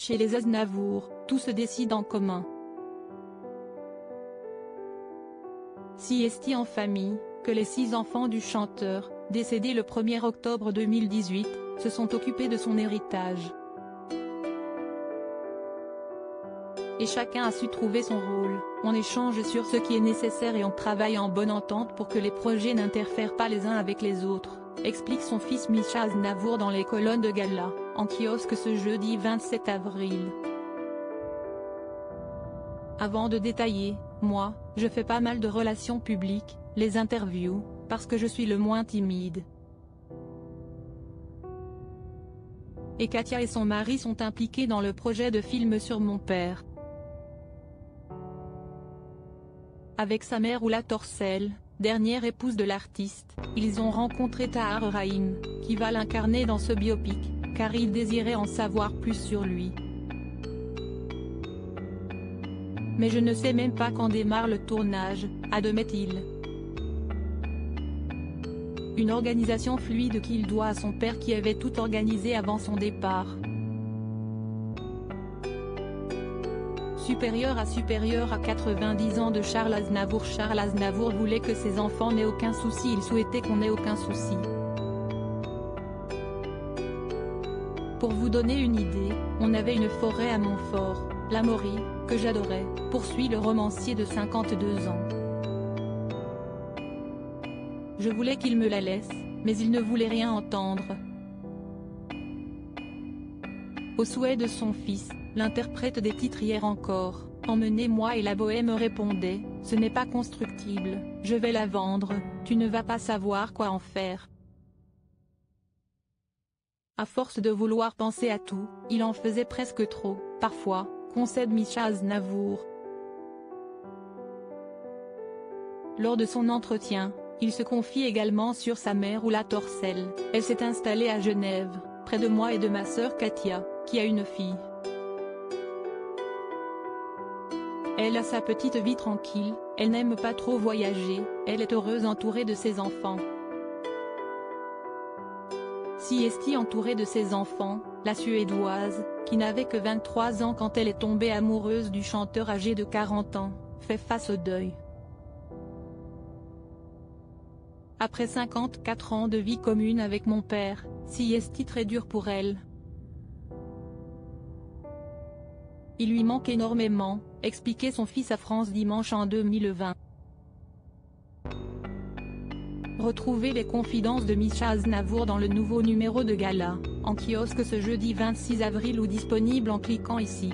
Chez les Aznavour, tout se décide en commun. Si est-il en famille, que les 6 enfants du chanteur, décédé le 1er octobre 2018, se sont occupés de son héritage. Et chacun a su trouver son rôle, on échange sur ce qui est nécessaire et on travaille en bonne entente pour que les projets n'interfèrent pas les uns avec les autres, explique son fils Mischa Aznavour dans les colonnes de Gala, en kiosque ce jeudi 27 avril. Avant de détailler, moi, je fais pas mal de relations publiques, les interviews, parce que je suis le moins timide. Et Katia et son mari sont impliqués dans le projet de film sur mon père. Avec sa mère Oula Torcel, dernière épouse de l'artiste, ils ont rencontré Tahar Rahim, qui va l'incarner dans ce biopic, car ils désiraient en savoir plus sur lui. Mais je ne sais même pas quand démarre le tournage, admet-il. Une organisation fluide qu'il doit à son père qui avait tout organisé avant son départ. Supérieur à 90 ans de Charles Aznavour. Charles Aznavour voulait que ses enfants n'aient aucun souci, il souhaitait qu'on n'ait aucun souci. Pour vous donner une idée, on avait une forêt à Montfort, la Maurie, que j'adorais, poursuit le romancier de 52 ans. Je voulais qu'il me la laisse, mais il ne voulait rien entendre. Au souhait de son fils, l'interprète des titres Hier encore, Emmenez-moi et la bohème répondait, ce n'est pas constructible, je vais la vendre, tu ne vas pas savoir quoi en faire. À force de vouloir penser à tout, il en faisait presque trop, parfois, concède Mischa Aznavour. Lors de son entretien, il se confie également sur sa mère Oula Torcel. Elle s'est installée à Genève, près de moi et de ma sœur Katia, qui a une fille. Elle a sa petite vie tranquille, elle n'aime pas trop voyager, elle est heureuse entourée de ses enfants. Si est entourée de ses enfants, la Suédoise, qui n'avait que 23 ans quand elle est tombée amoureuse du chanteur âgé de 40 ans, fait face au deuil. Après 54 ans de vie commune avec mon père, si est très dur pour elle. Il lui manque énormément, expliquait son fils à France Dimanche en 2020. Retrouvez les confidences de Mischa Aznavour dans le nouveau numéro de Gala, en kiosque ce jeudi 26 avril ou disponible en cliquant ici.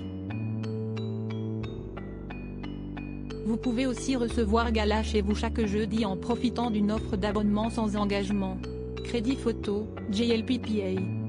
Vous pouvez aussi recevoir Gala chez vous chaque jeudi en profitant d'une offre d'abonnement sans engagement. Crédit photo, JLPPA.